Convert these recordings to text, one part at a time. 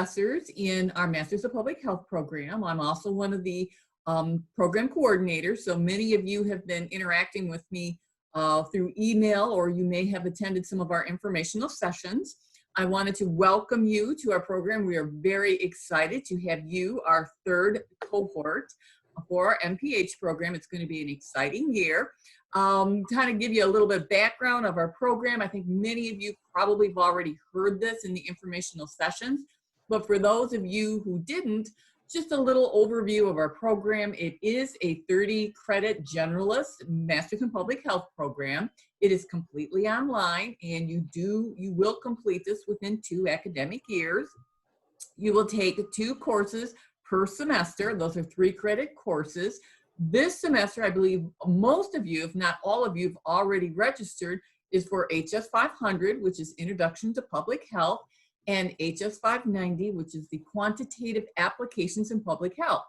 professors in our Masters of Public Health program. I'm also one of the program coordinators, so many of you have been interacting with me through email, or you may have attended some of our informational sessions. I wanted to welcome you to our program. We are very excited to have you, our third cohort for our MPH program. It's going to be an exciting year. Kind of give you a little bit of background of our program. I think many of you probably have already heard this in the informational sessions, but for those of you who didn't, just a little overview of our program. It is a 30-credit generalist Masters in Public Health program. It is completely online, and you will complete this within 2 academic years. You will take 2 courses per semester. Those are 3-credit courses. This semester, I believe most of you, if not all of you, have already registered, is for HS 500, which is Introduction to Public Health, and HS 590, which is the Quantitative Applications in Public Health.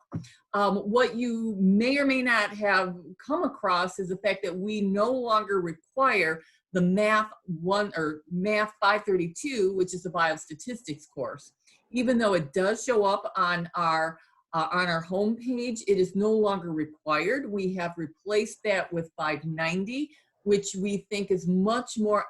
What you may or may not have come across is the fact that we no longer require the Math 532, which is the biostatistics course. Even though it does show up on our homepage, it is no longer required. We have replaced that with 590, which we think is much more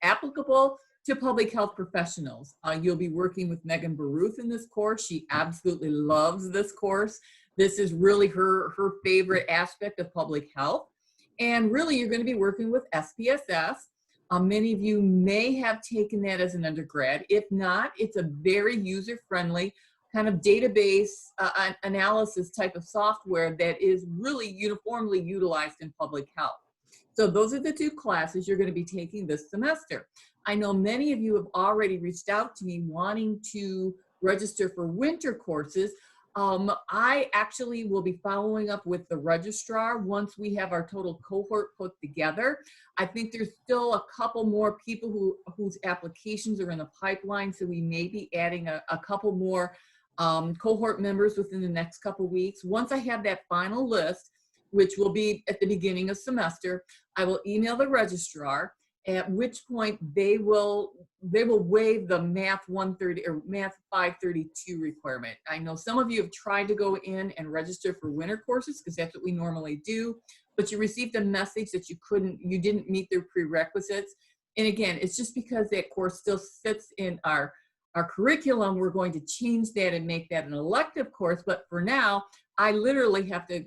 applicable to public health professionals. You'll be working with Megan Baruth in this course. She absolutely loves this course. This is really her favorite aspect of public health. And really, you're going to be working with SPSS. Many of you may have taken that as an undergrad. If not, it's a very user-friendly kind of database analysis type of software that is really uniformly utilized in public health. So those are the 2 classes you're going to be taking this semester. I know many of you have already reached out to me wanting to register for winter courses. I actually will be following up with the registrar once we have our total cohort put together. I think there's still a couple more people whose applications are in the pipeline, so we may be adding a couple more cohort members within the next couple weeks. Once I have that final list, which will be at the beginning of semester, I will email the registrar, at which point they will waive the Math 130 or Math 532 requirement. I know some of you have tried to go in and register for winter courses because that's what we normally do, but you received a message that you didn't meet their prerequisites. And again, it's just because that course still sits in our curriculum. We're going to change that and make that an elective course, but for now, I literally have to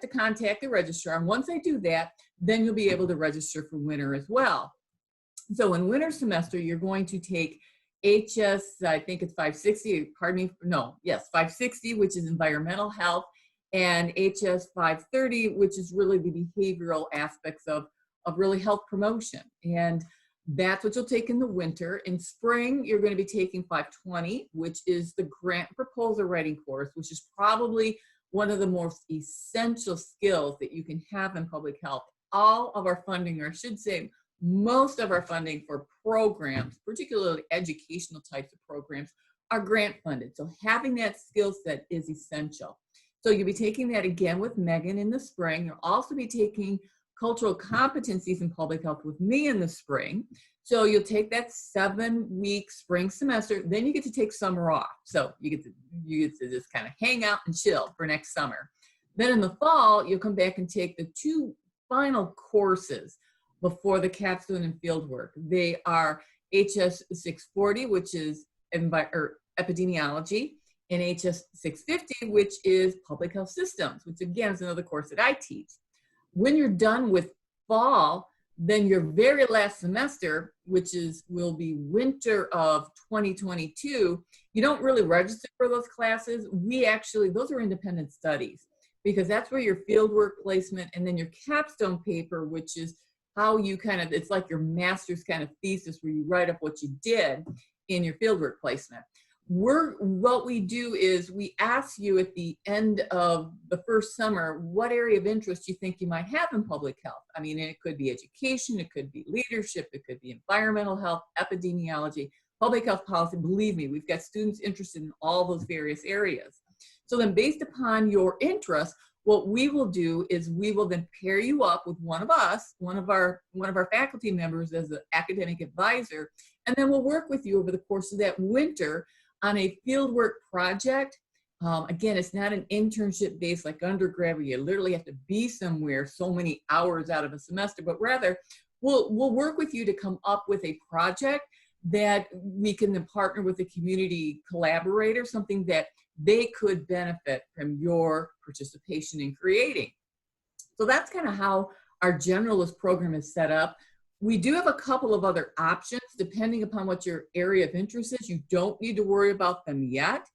contact the registrar, and once I do that, then you'll be able to register for winter as well. So in winter semester, you're going to take HS, I think it's 560, pardon me, no, yes, 560, which is environmental health, and HS 530, which is really the behavioral aspects of really health promotion. And that's what you'll take in the winter. In spring, you're going to be taking 520, which is the grant proposal writing course, which is probably one of the most essential skills that you can have in public health. All of our funding, or I should say, most of our funding for programs, particularly educational types of programs, are grant funded. So having that skill set is essential. So you'll be taking that again with Megan in the spring. You'll also be taking cultural competencies in public health with me in the spring. So you'll take that 7-week spring semester, then you get to take summer off. So you get to just kind of hang out and chill for next summer. Then in the fall, you'll come back and take the 2 final courses before the capstone and fieldwork. They are HS 640, which is epidemiology, and HS 650, which is public health systems, which again is another course that I teach. When you're done with fall, then your very last semester, which will be winter of 2022, you don't really register for those classes. Those are independent studies, because that's where your fieldwork placement and then your capstone paper, which is how you it's like your master's kind of thesis where you write up what you did in your fieldwork placement. What we do is we ask you at the end of the first summer what area of interest you think you might have in public health. I mean, it could be education, it could be leadership, it could be environmental health, epidemiology, public health policy. Believe me, we've got students interested in all those various areas. So then based upon your interest, what we will do is we will then pair you up with one of our faculty members as an academic advisor, and then we'll work with you over the course of that winter On a fieldwork project, again, it's not an internship based like undergrad where you literally have to be somewhere so many hours out of a semester, but rather we'll work with you to come up with a project that we can then partner with a community collaborator, something that they could benefit from your participation in creating. So that's kind of how our generalist program is set up. We do have a couple of other options depending upon what your area of interest is. You don't need to worry about them yet.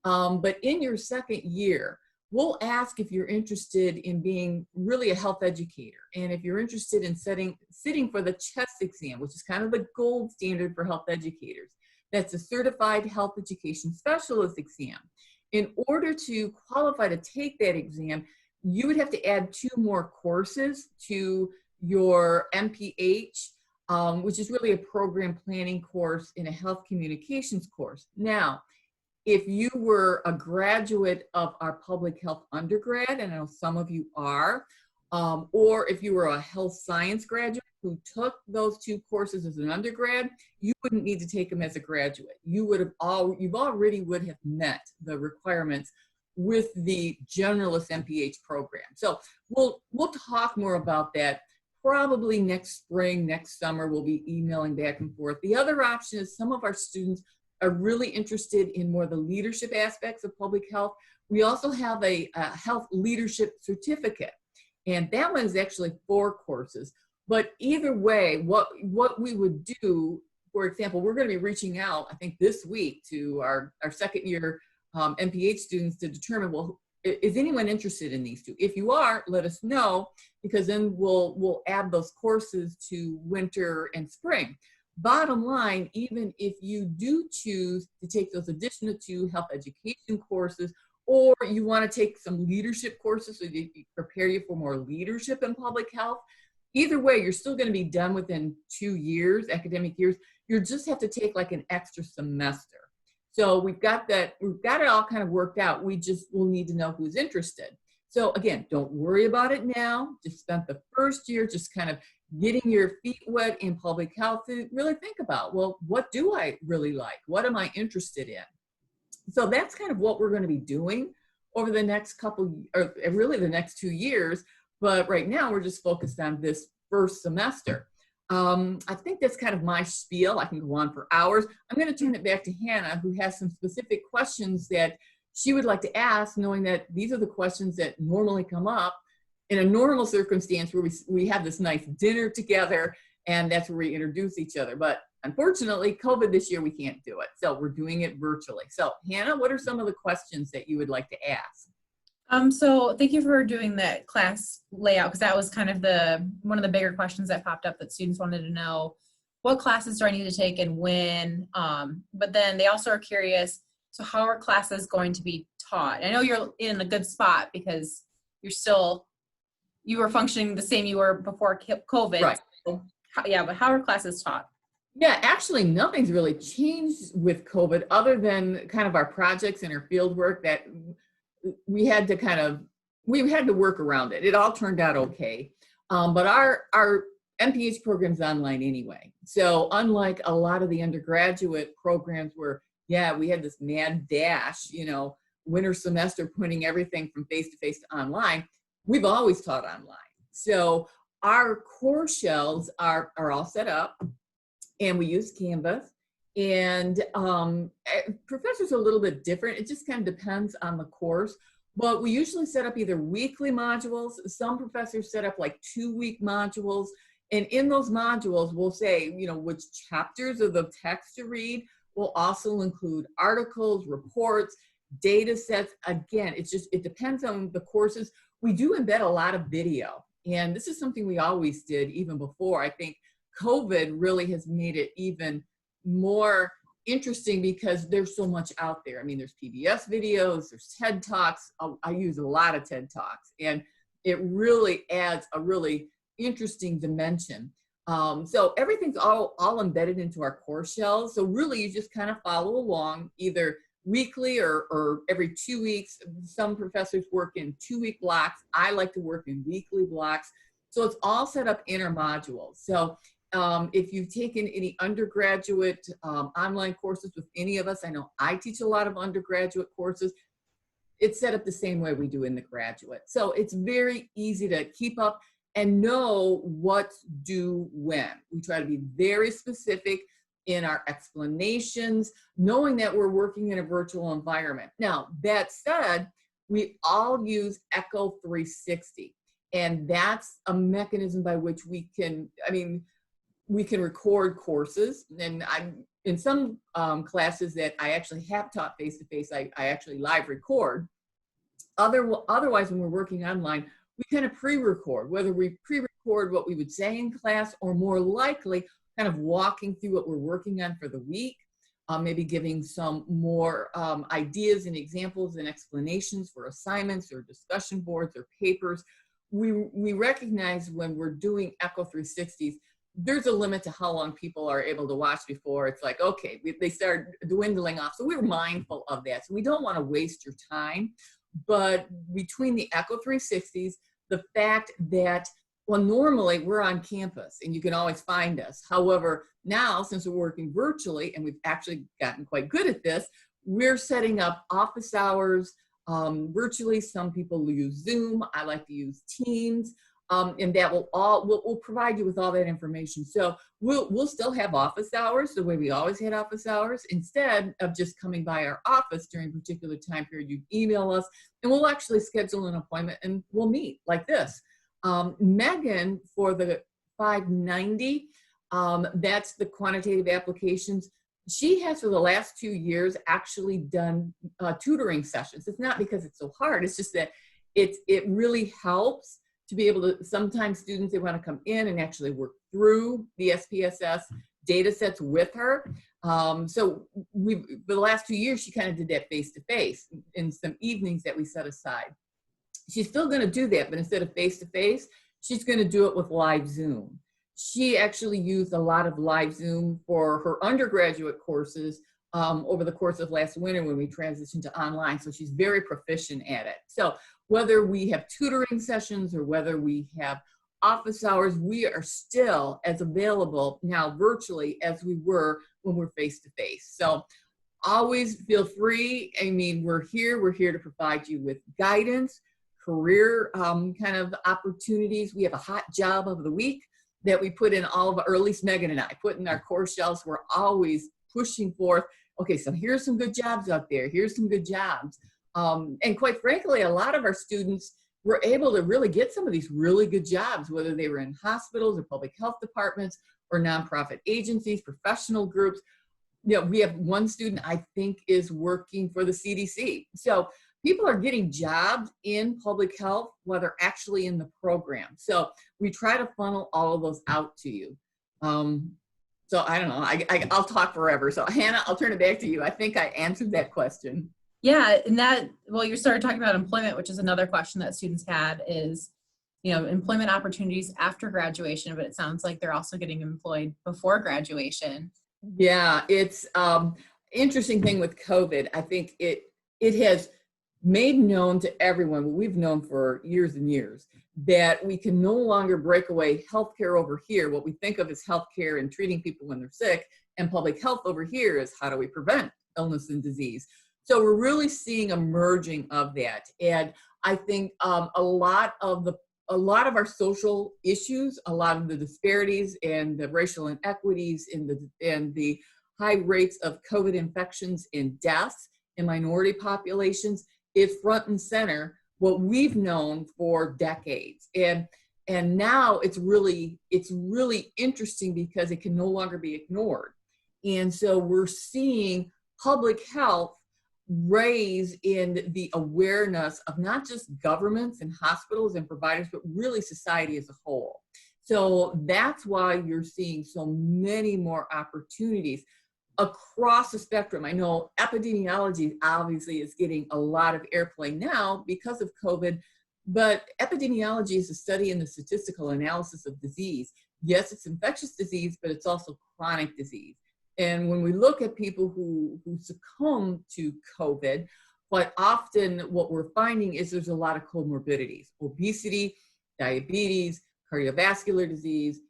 But in your second year, we'll ask if you're interested in being really a health educator. And if you're interested in sitting for the CHEST exam, which is kind of the gold standard for health educators. That's a Certified Health Education Specialist exam. In order to qualify to take that exam, you would have to add 2 more courses to your MPH, which is really a program planning course and a health communications course. Now, if you were a graduate of our public health undergrad, and I know some of you are, or if you were a health science graduate who took those 2 courses as an undergrad, you wouldn't need to take them as a graduate. You already would have met the requirements with the generalist MPH program. So we'll talk more about that probably next spring, next summer. We'll be emailing back and forth. The other option is some of our students are really interested in more the leadership aspects of public health. We also have a health leadership certificate, and that one is actually 4 courses. But either way, what we would do, for example, we're going to be reaching out, I think this week, to our second year MPH students to determine, well, is anyone interested in these 2? If you are, let us know, because then we'll add those courses to winter and spring. Bottom line, even if you do choose to take those additional 2 health education courses, or you want to take some leadership courses so they prepare you for more leadership in public health, either way, you're still going to be done within 2 years, academic years. You just have to take like an extra semester. So we've got it all kind of worked out. We just will need to know who's interested. So again, don't worry about it now. Just spend the first year just kind of getting your feet wet in public health to really think about, well, what do I really like? What am I interested in? So that's kind of what we're going to be doing over the next or really the next 2 years. But right now we're just focused on this first semester. I think that's kind of my spiel. I can go on for hours. I'm going to turn it back to Hannah, who has some specific questions that she would like to ask, knowing that these are the questions that normally come up in a normal circumstance where we have this nice dinner together, and that's where we introduce each other. But unfortunately, COVID this year, we can't do it. So we're doing it virtually. So Hannah, what are some of the questions that you would like to ask? So thank you for doing that class layout, because that was kind of one of the bigger questions that popped up that students wanted to know. What classes do I need to take and when? But then they also are curious, so how are classes going to be taught? I know you're in a good spot because you were functioning the same you were before COVID. Right. So, yeah, but how are classes taught? Yeah, actually nothing's really changed with COVID other than kind of our projects and our field work that we had to work around it. It all turned out okay. But our MPH program's online anyway. So unlike a lot of the undergraduate programs where, yeah, we had this mad dash, winter semester putting everything from face-to-face to online, we've always taught online. So our core shells are all set up, and we use Canvas. And professors are a little bit different. It just kind of depends on the course. But we usually set up either weekly modules. Some professors set up like 2-week modules. And in those modules, we'll say, which chapters of the text to read. We'll also include articles, reports, data sets. Again, it depends on the courses. We do embed a lot of video. And this is something we always did even before. I think COVID really has made it even more interesting because there's so much out there. I mean, there's PBS videos, there's TED Talks. I use a lot of TED Talks, and it really adds a really interesting dimension. So everything's all embedded into our course shells. So really you just kind of follow along either weekly or every 2 weeks. Some professors work in 2-week blocks. I like to work in weekly blocks. So it's all set up in our modules. So if you've taken any undergraduate online courses with any of us, I know I teach a lot of undergraduate courses. It's set up the same way we do in the graduate. So it's very easy to keep up and know what's due when. We try to be very specific in our explanations, knowing that we're working in a virtual environment. Now, that said, we all use Echo 360, and that's a mechanism by which we can, we can record courses. And I'm in some classes that I actually have taught face-to-face, I actually live record. Otherwise, when we're working online, we kind of pre-record, whether we pre-record what we would say in class, or more likely kind of walking through what we're working on for the week, maybe giving some more ideas and examples and explanations for assignments or discussion boards or papers. We recognize when we're doing Echo 360s, there's a limit to how long people are able to watch before it's like, okay, they start dwindling off. So we're mindful of that. So we don't want to waste your time. But between the Echo 360s, the fact that, well, normally we're on campus and you can always find us. However, now since we're working virtually, and we've actually gotten quite good at this, we're setting up office hours virtually. Some people use Zoom. I like to use Teams. And that will provide you with all that information. So we'll still have office hours the way we always had office hours. Instead of just coming by our office during a particular time period, you email us and we'll actually schedule an appointment and we'll meet like this. Megan, for the 590, that's the quantitative applications. She has for the last 2 years actually done tutoring sessions. It's not because it's so hard. It's just that it really helps to be able to, sometimes students, they want to come in and actually work through the SPSS data sets with her. So for the last 2 years, she kind of did that face-to-face in some evenings that we set aside. She's still going to do that, but instead of face-to-face, she's going to do it with live Zoom. She actually used a lot of live Zoom for her undergraduate courses over the course of last winter when we transitioned to online. So she's very proficient at it. So whether we have tutoring sessions or whether we have office hours, we are still as available now virtually as we were when we're face-to-face. So always feel free. We're here to provide you with guidance, career kind of opportunities. We have a hot job of the week that we put in all of, or at least Megan and I put in our course shelves. We're always pushing forth, okay, so here's some good jobs out there. Here's some good jobs. And quite frankly, a lot of our students were able to really get some of these really good jobs, whether they were in hospitals or public health departments or nonprofit agencies, professional groups. We have one student I think is working for the CDC. So people are getting jobs in public health while they're actually in the program. So we try to funnel all of those out to you. So I don't know, I'll talk forever. So Hannah, I'll turn it back to you. I think I answered that question. Yeah, and you started talking about employment, which is another question that students had is, employment opportunities after graduation, but it sounds like they're also getting employed before graduation. Yeah, it's interesting thing with COVID. I think it has made known to everyone, what we've known for years and years, that we can no longer break away healthcare over here. What we think of as healthcare and treating people when they're sick, and public health over here is how do we prevent illness and disease. So we're really seeing a merging of that. And I think a lot of our social issues, a lot of the disparities and the racial inequities and the high rates of COVID infections and deaths in minority populations is front and center, what we've known for decades. And now it's really interesting because it can no longer be ignored. And so we're seeing public health raise in the awareness of not just governments and hospitals and providers, but really society as a whole. So that's why you're seeing so many more opportunities across the spectrum. I know epidemiology obviously is getting a lot of airplay now because of COVID, but epidemiology is a study in the statistical analysis of disease. Yes, it's infectious disease, but it's also chronic disease. And when we look at people who succumb to COVID, quite often what we're finding is there's a lot of comorbidities: obesity, diabetes, cardiovascular disease,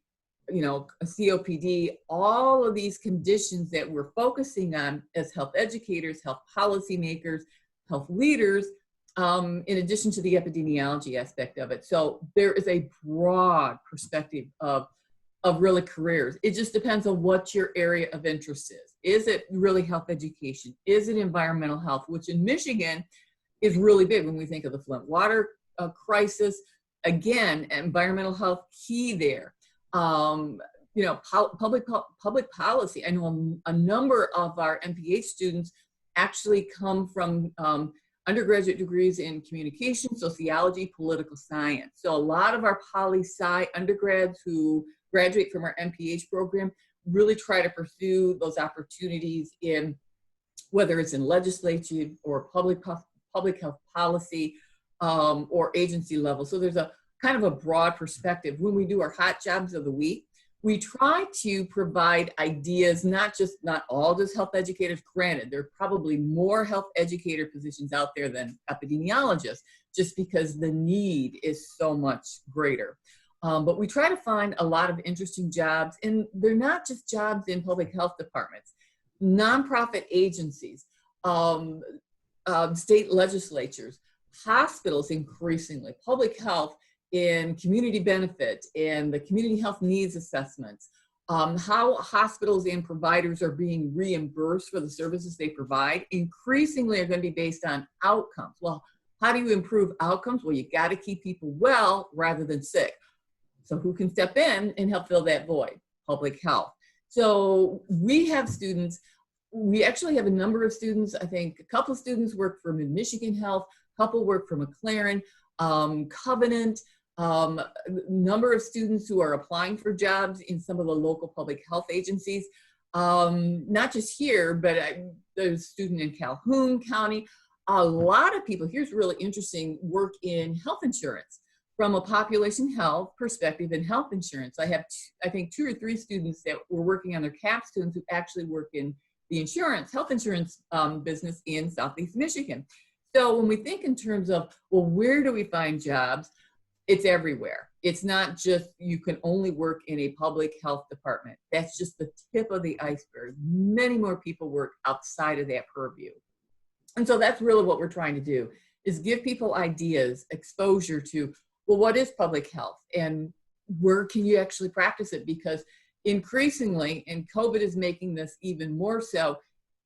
COPD, all of these conditions that we're focusing on as health educators, health policymakers, health leaders, in addition to the epidemiology aspect of it. So there is a broad perspective of really careers. It just depends on what your area of interest is. Is it really health education? Is it environmental health, which in Michigan is really big when we think of the Flint water crisis. Again, environmental health key there. Public policy. I know a number of our MPH students actually come from undergraduate degrees in communication, sociology, political science. So a lot of our poli-sci undergrads who graduate from our MPH program really try to pursue those opportunities in, whether it's in legislature or public health policy or agency level. So there's a kind of a broad perspective. When we do our hot jobs of the week, we try to provide ideas, not all just health educators. Granted, there are probably more health educator positions out there than epidemiologists, just because the need is so much greater. But we try to find a lot of interesting jobs, and they're not just jobs in public health departments, nonprofit agencies, state legislatures, hospitals increasingly, public health in community benefit and the community health needs assessments, how hospitals and providers are being reimbursed for the services they provide, increasingly are going to be based on outcomes. Well, how do you improve outcomes? Well, you got to keep people well rather than sick. So who can step in and help fill that void? Public health. So we have students, we actually have a number of students. I think a couple of students work for Mid-Michigan Health, a couple work for McLaren, Covenant, number of students who are applying for jobs in some of the local public health agencies, not just here, but there's a student in Calhoun County. A lot of people, here's really interesting, work in health insurance from a population health perspective in health insurance. I have, I think, 2 or 3 students that were working on their capstones who actually work in the health insurance business in Southeast Michigan. So when we think in terms of, well, where do we find jobs? It's everywhere. It's not just you can only work in a public health department. That's just the tip of the iceberg. Many more people work outside of that purview. And so that's really what we're trying to do, is give people ideas, exposure to, well, what is public health and where can you actually practice it? Because increasingly, and COVID is making this even more so,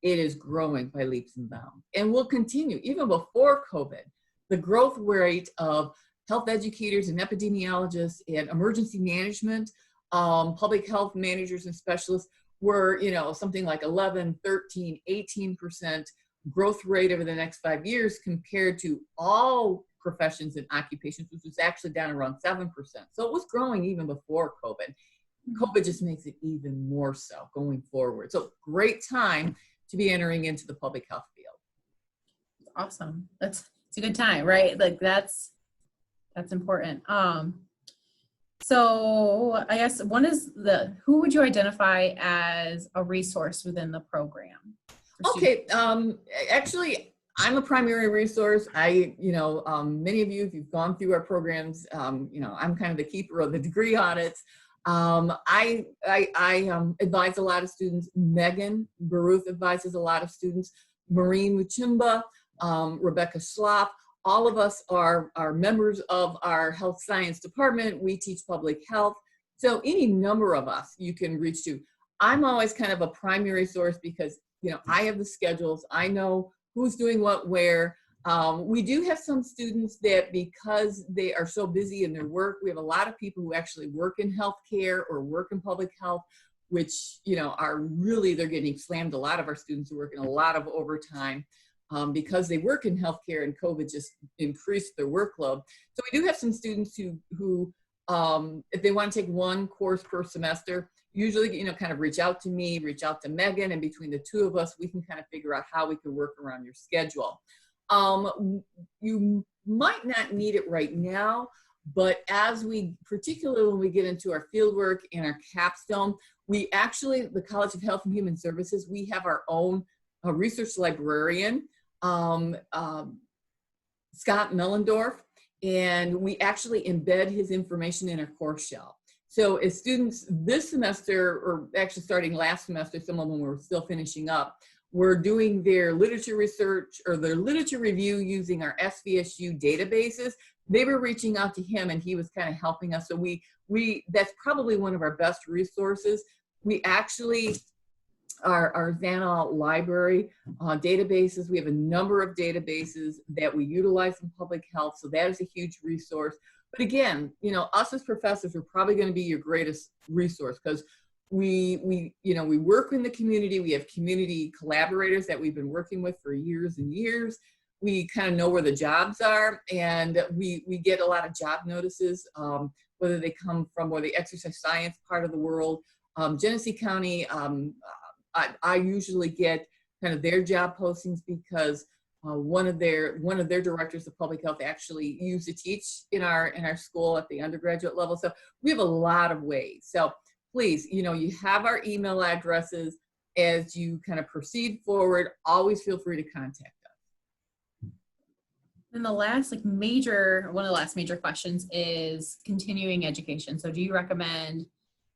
it is growing by leaps and bounds and will continue. Even before COVID, the growth rate of health educators and epidemiologists and emergency management, public health managers and specialists were, something like 11, 13, 18% growth rate over the next 5 years compared to all professions and occupations, which was actually down around 7%. So it was growing even before COVID. COVID just makes it even more so going forward. So great time to be entering into the public health field. Awesome. It's a good time, right? Like that's important. So I guess who would you identify as a resource within the program? Okay. Actually, I'm a primary resource. Many of you, if you've gone through our programs, I'm kind of the keeper of the degree audits. I advise a lot of students. Megan Baruth advises a lot of students. Maureen Muchimba, Rebecca Schlop, all of us are members of our health science department. We teach public health. So any number of us you can reach to. I'm always kind of a primary source because, I have the schedules. I know who's doing what where. We do have some students that, because they are so busy in their work, we have a lot of people who actually work in healthcare or work in public health, which, are really, they're getting slammed. A lot of our students are working a lot of overtime because they work in healthcare and COVID just increased their workload. So we do have some students who if they want to take one course per semester, usually, kind of reach out to me, reach out to Megan, and between the two of us, we can kind of figure out how we can work around your schedule. You might not need it right now, but particularly when we get into our fieldwork and our capstone, the College of Health and Human Services, we have our own research librarian, Scott Mellendorf, and we actually embed his information in our course shell. So as students this semester, or actually starting last semester, some of them were still finishing up, were doing their literature research or their literature review using our SVSU databases. They were reaching out to him and he was kind of helping us. So that's probably one of our best resources. We actually, our Saginaw library databases, we have a number of databases that we utilize in public health. So that is a huge resource. But again, you know, us as professors are probably going to be your greatest resource because we work in the community. We have community collaborators that we've been working with for years and years. We kind of know where the jobs are, and we get a lot of job notices, whether they come from or the exercise science part of the world. Genesee County, I usually get kind of their job postings because one of their directors of public health actually used to teach in our school at the undergraduate level. So we have a lot of ways. So please, you know, you have our email addresses. As you kind of proceed forward, always feel free to contact us. And the last one of the last major questions is continuing education. So do you recommend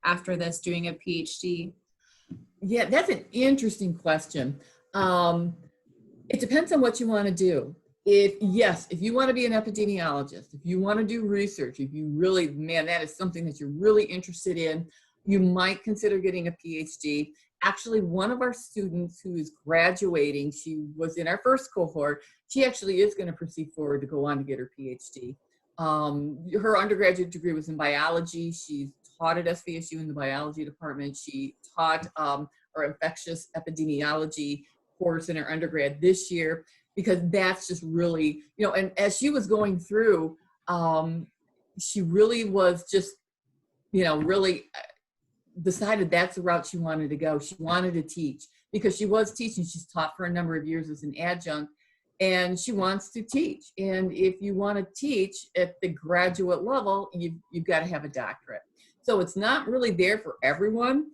after this doing a PhD? Yeah, that's an interesting question. It depends on what you want to do. If you want to be an epidemiologist, if you want to do research, if you really, that is something that you're really interested in, you might consider getting a PhD. Actually, one of our students who is graduating, she was in our first cohort, she actually is going to proceed forward to go on to get her PhD. Her undergraduate degree was in biology. She's taught at SVSU in the biology department. She taught our infectious epidemiology course in her undergrad this year, because that's just really, you know, and as she was going through, she really was just, you know, really decided that's the route she wanted to go. She wanted to teach because she was teaching. She's taught for a number of years as an adjunct, and she wants to teach. And if you want to teach at the graduate level, you've got to have a doctorate. So it's not really there for everyone.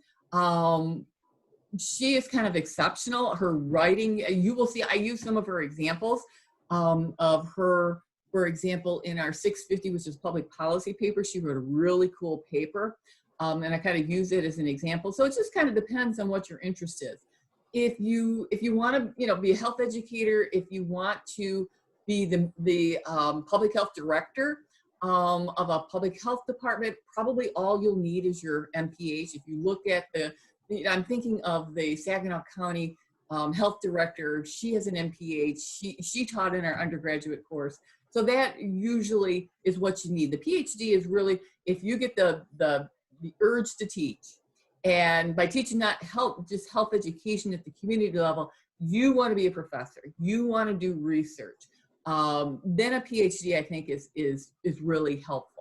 She is kind of exceptional. Her writing, you will see, I use some of her examples of her, for example, in our 650, which is public policy paper, she wrote a really cool paper. And I kind of use it as an example. So it just kind of depends on what your interest is. If you want to, you know, be a health educator, if you want to be the public health director of a public health department, probably all you'll need is your MPH. If you look at I'm thinking of the Saginaw County health director. She has an MPH. She taught in our undergraduate course. So that usually is what you need. The PhD is really if you get the urge to teach, and by teaching not just health education at the community level, you want to be a professor, you want to do research, then a PhD I think is really helpful.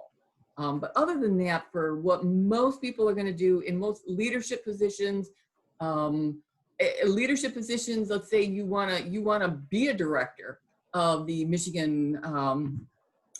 But other than that, for what most people are going to do in most leadership positions, let's say you want to be a director of the Michigan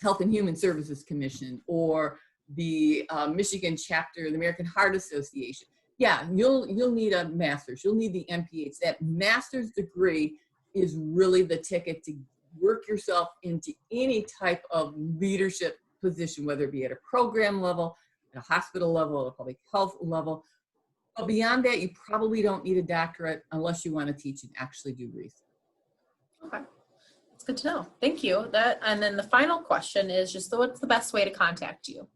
Health and Human Services Commission, or the Michigan chapter of the American Heart Association. Yeah, you'll need a master's. You'll need the MPH. That master's degree is really the ticket to work yourself into any type of leadership position, whether it be at a program level, at a hospital level, at a public health level. But beyond that, you probably don't need a doctorate unless you want to teach and actually do research. Okay. That's good to know. Thank you. And then the final question is just what's the best way to contact you?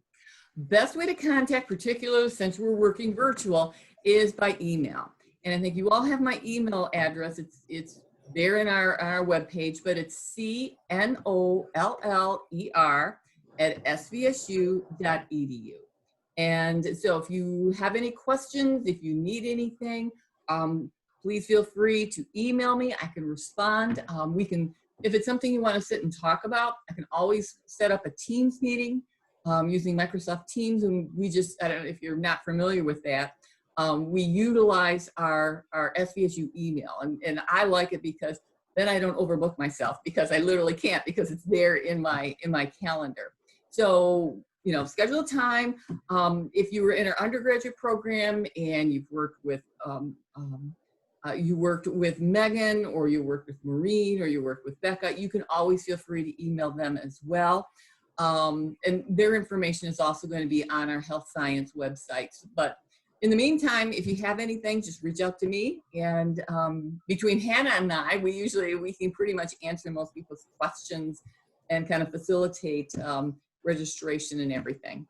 Best way to contact, particularly since we're working virtual, is by email. And I think you all have my email address. It's there in our webpage, but it's cnoller@svsu.edu. And so if you have any questions, if you need anything, please feel free to email me. I can respond. If it's something you want to sit and talk about, I can always set up a Teams meeting using Microsoft Teams. And I don't know if you're not familiar with that, we utilize our SVSU email. And I like it because then I don't overbook myself, because I literally can't, because it's there in my calendar. So, you know, schedule a time. If you were in our undergraduate program and you've worked with Megan, or you worked with Maureen, or you worked with Becca, you can always feel free to email them as well. And their information is also going to be on our health science websites. But in the meantime, if you have anything, just reach out to me. And between Hannah and I, we can pretty much answer most people's questions and kind of facilitate registration and everything.